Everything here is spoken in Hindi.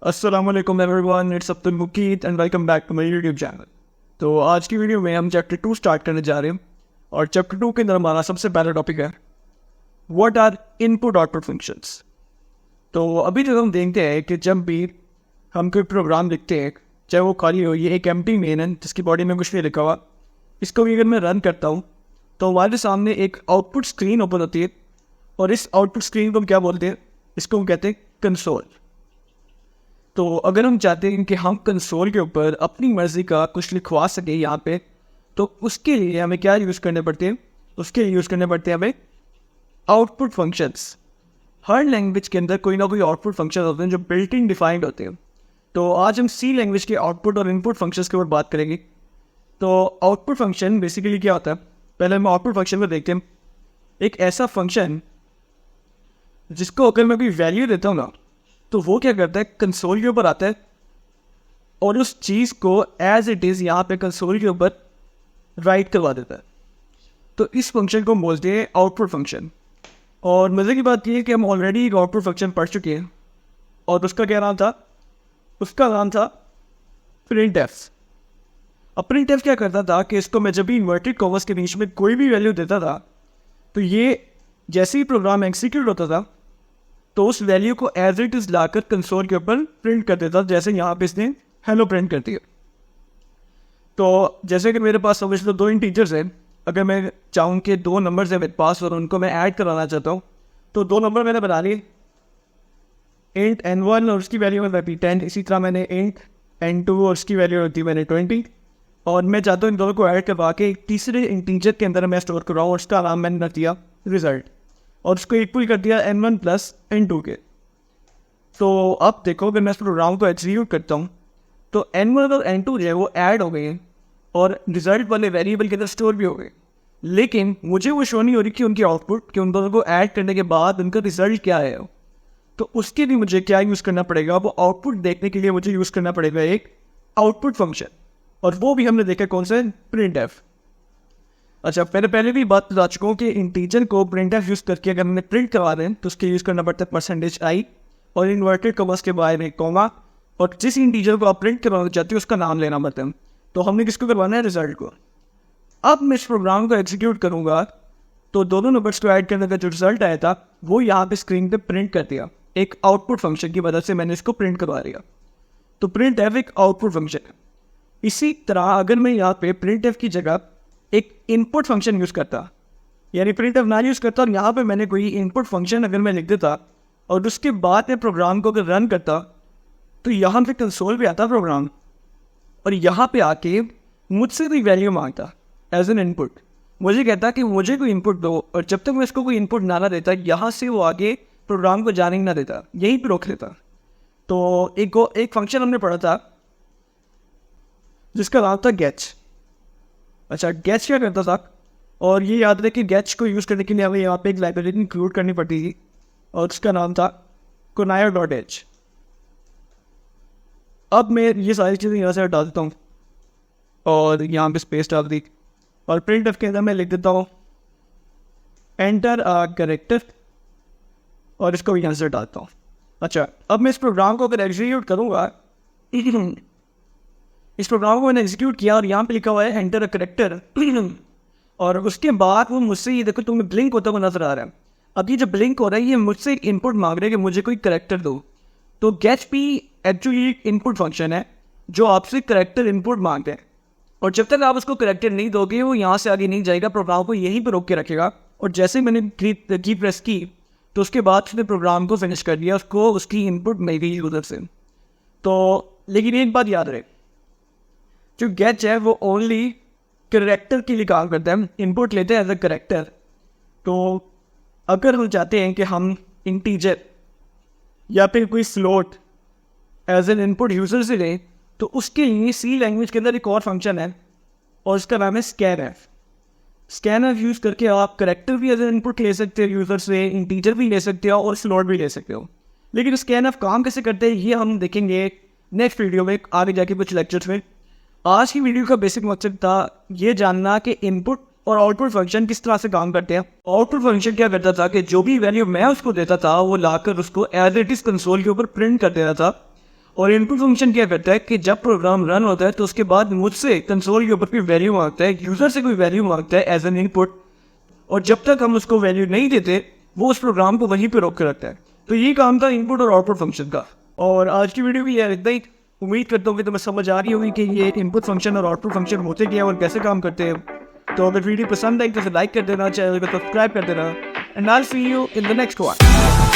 अस्सलामुअलैकुम everyone, it's Abdul Muqeet and welcome back to my YouTube channel. तो आज की वीडियो में हम चैप्टर 2 स्टार्ट करने जा रहे हैं और चैप्टर 2 के अंदर हमारा सबसे पहला टॉपिक है what are input output functions. तो अभी जो हम देखते हैं कि जब भी हम कोई प्रोग्राम लिखते हैं, चाहे वो खाली हो, ये एक एम्प्टी मेन है जिसकी बॉडी में कुछ नहीं लिखा हुआ, इसको भी अगर मैं रन करता हूँ तो हमारे सामने एक आउटपुट स्क्रीन ओपन होती है और इस आउटपुट स्क्रीन को हम क्या बोलते हैं? इसको हम कहते हैं कंसोल। तो अगर हम चाहते हैं कि हम कंसोल के ऊपर अपनी मर्ज़ी का कुछ लिखवा सकें यहाँ पे, तो उसके लिए हमें क्या यूज़ करने पड़ते हैं? उसके लिए यूज़ करने पड़ते हैं हमें आउटपुट फंक्शंस। हर लैंग्वेज के अंदर कोई ना कोई आउटपुट फंक्शन होते हैं जो बिल्ट इन डिफाइंड होते हैं। तो आज हम सी लैंग्वेज के आउटपुट और इनपुट फंक्शंस के ऊपर बात करेंगे। तो आउटपुट फंक्शन बेसिकली क्या होता है? पहले हम आउटपुट फंक्शन को देखते हैं। एक ऐसा फंक्शन जिसको अगर मैं कोई वैल्यू देता हूँ ना, तो वो क्या करता है? कंसोल के ऊपर आता है और उस चीज़ को एज इट इज़ यहाँ पे कंसोल के ऊपर राइट करवा देता है। तो इस फंक्शन को बोलते हैं आउटपुट फंक्शन। और मज़े की बात यह है कि हम ऑलरेडी एक आउटपुट फंक्शन पढ़ चुके हैं और उसका क्या नाम था? उसका नाम था printf। अब printf क्या करता था कि इसको मैं जब भी इन्वर्टेड कॉमर्स के बीच में कोई भी वैल्यू देता था, तो ये जैसे ही प्रोग्राम एग्जीक्यूट होता था तो उस वैल्यू को एज इट इज़ लाकर कंसोल के ऊपर प्रिंट कर देता, जैसे यहाँ पे इसने हेलो प्रिंट कर दिया। तो जैसे कि मेरे पास समझ लो दो इंटीजर्स हैं, अगर मैं चाहूँ कि दो नंबर्स हैं मेरे पास और उनको मैं ऐड कराना चाहता हूँ, तो दो नंबर मैंने बना लिए, इंट n1 और उसकी वैल्यू में रखी 10। इसी तरह मैंने इंट n2 और उसकी वैल्यू रखी मैंने 20। और मैं चाहता हूँ इन दोनों को ऐड करवा के एक तीसरे इंटीजर के अंदर मैं स्टोर कराऊँ और उसका नाम मैंने रख दिया रिजल्ट, और उसको इक्वल कर दिया n1 प्लस n2 के। तो अब देखो, अगर मैं इस प्रोग्राम को एग्जीक्यूट करता हूँ तो n1 और n2 जो है वो ऐड हो गए हैं और रिजल्ट वाले वेरिएबल के अंदर स्टोर भी हो गए, लेकिन मुझे वो शो नहीं हो रही कि उनकी आउटपुट, कि उन दोनों को ऐड करने के बाद उनका रिजल्ट क्या है। तो उसके लिए मुझे क्या यूज़ करना पड़ेगा? वो आउटपुट देखने के लिए मुझे यूज़ करना पड़ेगा एक आउटपुट फंक्शन, और वो भी हमने देखा कौन सा? printf। अच्छा, पहले भी बात बता चुका हूँ कि इंटीजर को printf यूज़ करके अगर हमने प्रिंट करवा दें तो उसके यूज़ करना पड़ता है %i और इन्वर्टेड कॉमर्स के बाहर एक कॉमा, और जिस इंटीजर को आप प्रिंट करवाना चाहते हो उसका नाम लेना पड़ता है। तो हमने किसको करवाना है? रिजल्ट को। अब मैं इस प्रोग्राम को एग्जीक्यूट करूँगा तो दोनों नंबर्स को ऐड करने का जो रिजल्ट आया था वो यहाँ पे स्क्रीन पे प्रिंट कर दिया। एक आउटपुट फंक्शन की मदद से मैंने इसको प्रिंट करवा दिया। तो printf एक आउटपुट फंक्शन है। इसी तरह अगर मैं यहाँ पे printf की जगह एक इनपुट फंक्शन यूज़ करता, यानी printf ना यूज़ करता और यहाँ पे मैंने कोई इनपुट फंक्शन अगर मैं लिख देता और उसके बाद मैं प्रोग्राम को अगर रन करता, तो यहाँ पे कंसोल पे आता प्रोग्राम और यहाँ पे आके मुझसे कोई वैल्यू मांगता एज एन इनपुट। मुझे कहता कि मुझे कोई इनपुट दो, और जब तक मैं इसको कोई इनपुट ना देता, यहाँ से वो आगे प्रोग्राम को जाने ही ना देता, यहीं पे रोक लेता। तो एक फंक्शन हमने पढ़ा था जिसका नाम था गेच। अच्छा, गेच क्या करता था? और ये याद रहे कि गेच को यूज़ करने के लिए हमें यहाँ पे एक लाइब्रेरी इंक्लूड करनी पड़ती थी और उसका नाम था conio.h। अब मैं ये सारी चीज़ें यहाँ से हटा देता हूँ और यहाँ पे स्पेस डाल दी, और printf के अंदर मैं लिख देता हूँ एंटर अ कैरेक्टर, और इसको यहाँ से हटाता हूँ। अच्छा, अब मैं इस प्रोग्राम को अगर एग्जीक्यूट करूँगा, इस प्रोग्राम को मैंने एग्जीक्यूट किया और यहाँ पे लिखा हुआ है एंटर अ कैरेक्टर, और उसके बाद वो मुझसे, ये देखो तुम्हें ब्लिंक होता हुआ नजर आ रहा है। अब ये जो ब्लिंक हो रहा है ये मुझसे एक इनपुट मांग रहा है कि मुझे कोई कैरेक्टर दो। तो गेट भी एक्चुअली एक इनपुट फंक्शन है जो आपसे कैरेक्टर इनपुट मांगते हैं, और जब तक आप उसको कैरेक्टर नहीं दोगे वो यहाँ से आगे नहीं जाएगा, प्रोग्राम को यहीं पर रोक के रखेगा। और जैसे मैंने की प्रेस की तो उसके बाद उसने प्रोग्राम को फिनिश कर दिया, उसको उसकी इनपुट मिल गई उधर से। तो लेकिन एक बात याद रहे, जो गेट है वो ओनली कैरेक्टर के लिए काम करता है, इनपुट लेते हैं एज अ कैरेक्टर। तो अगर हम चाहते हैं कि हम इंटीजर या फिर कोई float as an input user से लें, तो उसके लिए सी लैंग्वेज के अंदर एक और फंक्शन है और उसका नाम है scanf। scanf यूज़ करके आप कैरेक्टर भी एज एन इनपुट ले सकते हो यूज़र से, इंटीजर भी ले सकते हो और फ्लोट भी ले सकते हो। लेकिन scanf काम कैसे करते हैं ये हम देखेंगे नेक्स्ट वीडियो में, आगे जाके कुछ लेक्चर्स में। आज की वीडियो का बेसिक मकसद था ये जानना कि इनपुट और आउटपुट फंक्शन किस तरह से काम करते हैं। आउटपुट फंक्शन क्या करता था कि जो भी वैल्यू मैं उसको देता था वो लाकर उसको एज इट इज़ कंसोल के ऊपर प्रिंट कर देता था, और इनपुट फंक्शन क्या करता है कि जब प्रोग्राम रन होता है तो उसके बाद मुझसे कंसोल के ऊपर कोई वैल्यू मांगता है, यूजर से कोई वैल्यू मांगता है एज एन इनपुट, और जब तक हम उसको वैल्यू नहीं देते वो उस प्रोग्राम को वहीं पे रोक के रखता है। तो ये काम था इनपुट और आउटपुट फंक्शन का। और आज की वीडियो भी यार इतना ही। उम्मीद करता हूँ कि तुम्हें समझ आ रही होगी कि ये इनपुट फंक्शन और आउटपुट फंक्शन होते क्या और कैसे काम करते हैं। तो अगर वीडियो पसंद आई तो लाइक कर देना, चैनल को सब्सक्राइब कर देना, and I will see you in the next one.